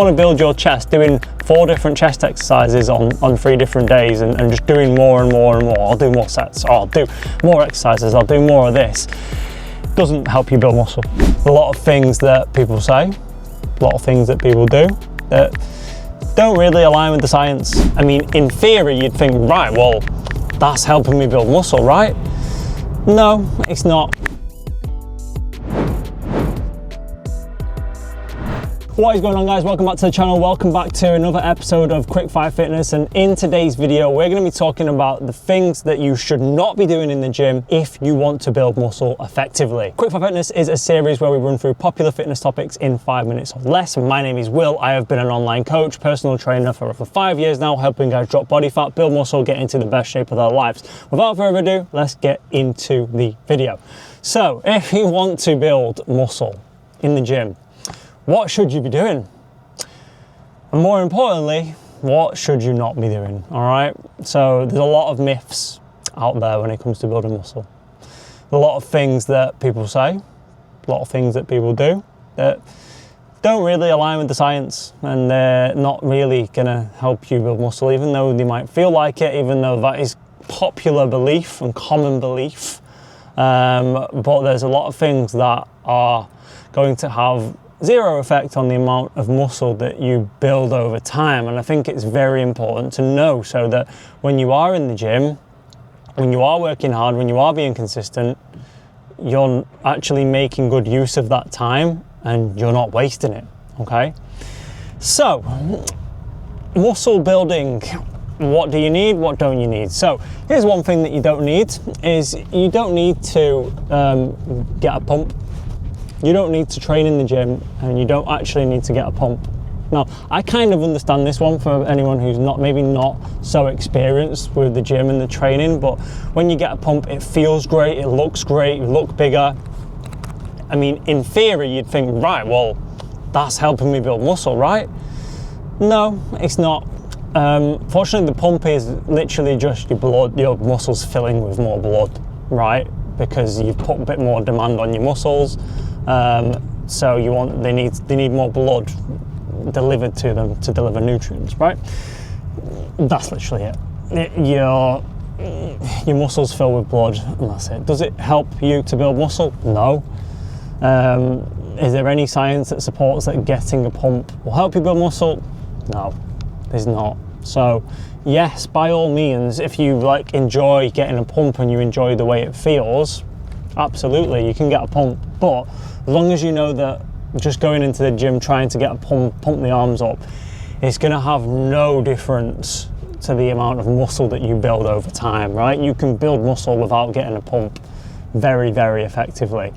Want to build your chest, doing 4 different chest exercises on 3 different days and just doing more and more and more. I'll do more sets, or I'll do more exercises, I'll do more of this. Doesn't help you build muscle. A lot of things that people say, a lot of things that people do that don't really align with the science. I mean, in theory, you'd think, right, well, that's helping me build muscle, right? No, it's not. What is going on, guys? Welcome back to the channel. Welcome back to another episode of Quick 5 Fitness, and in today's video we're going to be talking about the things that you should not be doing in the gym if you want to build muscle effectively. Quick 5 Fitness is a series where we run through popular fitness topics in 5 minutes or less. My name is Will. I have been an online coach, personal trainer for over 5 years now, helping guys drop body fat, build muscle, get into the best shape of their lives. Without further ado, let's get into the video. So if you want to build muscle in the gym, what should you be doing? And more importantly, what should you not be doing? All right. So there's a lot of myths out there when it comes to building muscle. A lot of things that people say, a lot of things that people do that don't really align with the science, and they're not really gonna help you build muscle, even though they might feel like it, even though that is popular belief and common belief. But there's a lot of things that are going to have zero effect on the amount of muscle that you build over time. And I think it's very important to know, so that when you are in the gym, when you are working hard, when you are being consistent, you're actually making good use of that time and you're not wasting it, okay? So, muscle building, what do you need, what don't you need? So here's one thing that you don't need, is you don't need to get a pump. You don't need to train in the gym, and you don't actually need to get a pump. Now, I kind of understand this one for anyone who's maybe not so experienced with the gym and the training, but when you get a pump, it feels great, it looks great, you look bigger. I mean, in theory, you'd think, right, well, that's helping me build muscle, right? No, it's not. Fortunately, the pump is literally just your blood, your muscles filling with more blood, right? Because you've put a bit more demand on your muscles. So they need more blood delivered to them to deliver nutrients, right? That's literally it. Your muscles fill with blood, and that's it. Does it help you to build muscle? No. Is there any science that supports that getting a pump will help you build muscle? No, there's not. So yes, by all means, if you enjoy getting a pump and you enjoy the way it feels, absolutely, you can get a pump. But as long as you know that just going into the gym trying to get a pump the arms up, it's going to have no difference to the amount of muscle that you build over time, right? You can build muscle without getting a pump very, very effectively.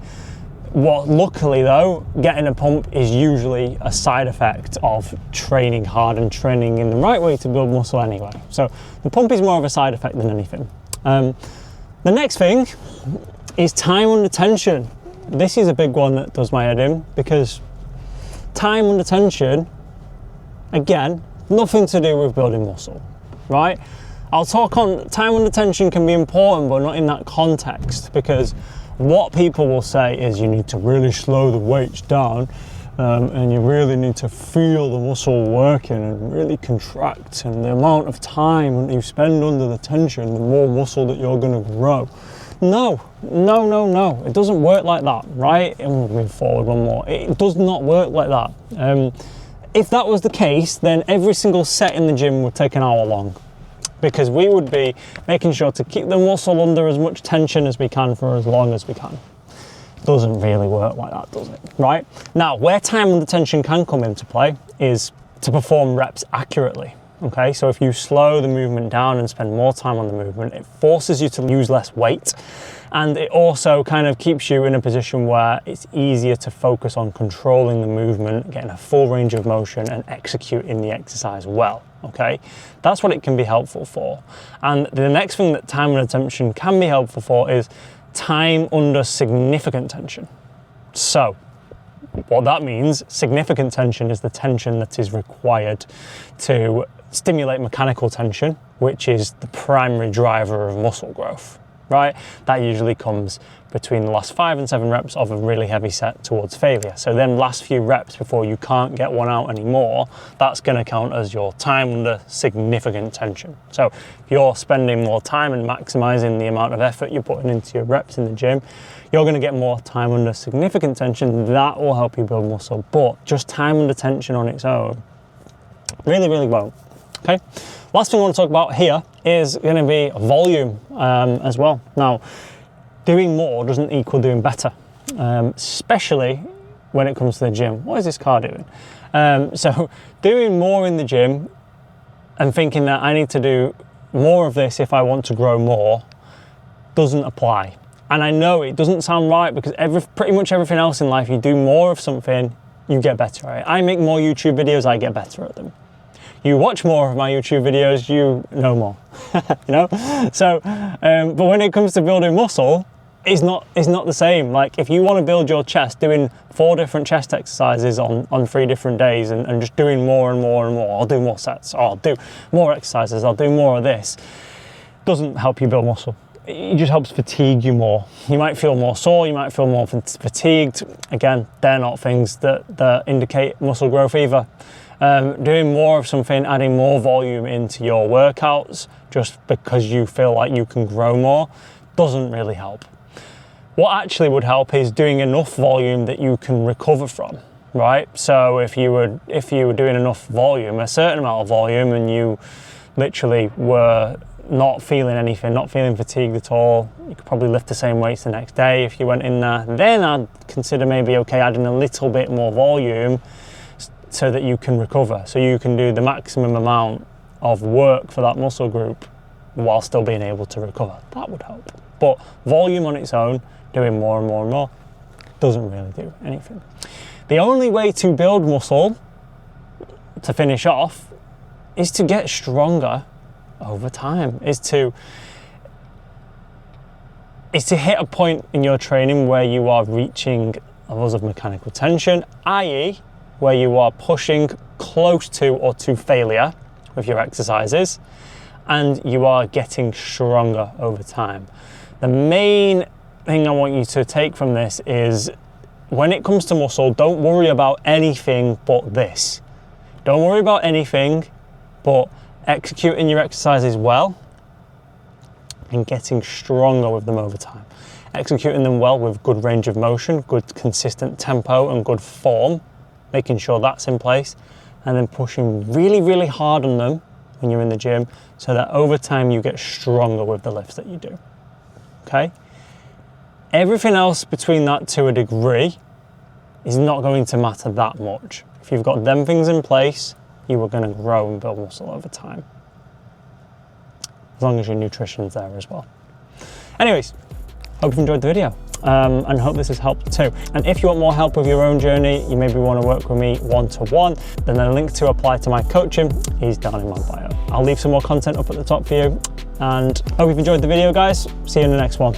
Luckily though, getting a pump is usually a side effect of training hard and training in the right way to build muscle anyway. So the pump is more of a side effect than anything. The next thing is time under tension. This is a big one that does my head in, because time under tension, again, nothing to do with building muscle, right? I'll talk on time under tension can be important, but not in that context, because what people will say is you need to really slow the weights down, and you really need to feel the muscle working and really contract, and the amount of time you spend under the tension, the more muscle that you're going to grow. No, it doesn't work like that, right? And we'll move forward one more. It does not work like that. If that was the case, then every single set in the gym would take an hour long, because we would be making sure to keep the muscle under as much tension as we can for as long as we can. It doesn't really work like that, does it? Right? Now, where time under tension can come into play is to perform reps accurately. Okay, so if you slow the movement down and spend more time on the movement, it forces you to use less weight, and it also kind of keeps you in a position where it's easier to focus on controlling the movement, getting a full range of motion, and executing the exercise well. Okay, that's what it can be helpful for. And the next thing that time under tension can be helpful for is time under significant tension. So what that means, significant tension is the tension that is required to stimulate mechanical tension, which is the primary driver of muscle growth. right? That usually comes between the last 5 and 7 reps of a really heavy set towards failure. So then last few reps before you can't get one out anymore, that's going to count as your time under significant tension. So if you're spending more time and maximizing the amount of effort you're putting into your reps in the gym, you're going to get more time under significant tension. That will help you build muscle, but just time under tension on its own really won't. Okay, last thing I want to talk about here is going to be volume as well. Now, doing more doesn't equal doing better, especially when it comes to the gym. What is this car doing? So doing more in the gym and thinking that I need to do more of this if I want to grow more doesn't apply. And I know it doesn't sound right, because pretty much everything else in life, you do more of something, you get better at it. I make more YouTube videos, I get better at them. You watch more of my YouTube videos, you know more, you know? So, but when it comes to building muscle, it's not the same. Like, if you want to build your chest, doing 4 different chest exercises on 3 different days and just doing more and more and more, I'll do more sets, or I'll do more exercises, I'll do more of this, doesn't help you build muscle. It just helps fatigue you more. You might feel more sore, you might feel more fatigued. Again, they're not things that indicate muscle growth either. Doing more of something, adding more volume into your workouts just because you feel like you can grow more, doesn't really help. What actually would help is doing enough volume that you can recover from, right? So if you were doing enough volume, a certain amount of volume, and you literally were not feeling anything, not feeling fatigued at all, you could probably lift the same weights the next day if you went in there, then I'd consider maybe, okay, adding a little bit more volume so that you can recover, so you can do the maximum amount of work for that muscle group while still being able to recover. That would help. But volume on its own, doing more and more and more, doesn't really do anything. The only way to build muscle, to finish off, is to get stronger over time, is to hit a point in your training where you are reaching levels of mechanical tension, i.e. where you are pushing close to or to failure with your exercises, and you are getting stronger over time. The main thing I want you to take from this is, when it comes to muscle, don't worry about anything but this. Don't worry about anything but executing your exercises well and getting stronger with them over time. Executing them well with good range of motion, good consistent tempo and good form, making sure that's in place, and then pushing really hard on them when you're in the gym, so that over time you get stronger with the lifts that you do, okay? Everything else between that, to a degree, is not going to matter that much. If you've got them things in place, you are going to grow and build muscle over time, as long as your nutrition's there as well. Anyways, hope you've enjoyed the video. And hope this has helped too. And if you want more help with your own journey, you maybe want to work with me one-to-one, then the link to apply to my coaching is down in my bio. I'll leave some more content up at the top for you, and hope you've enjoyed the video, guys. See you in the next one.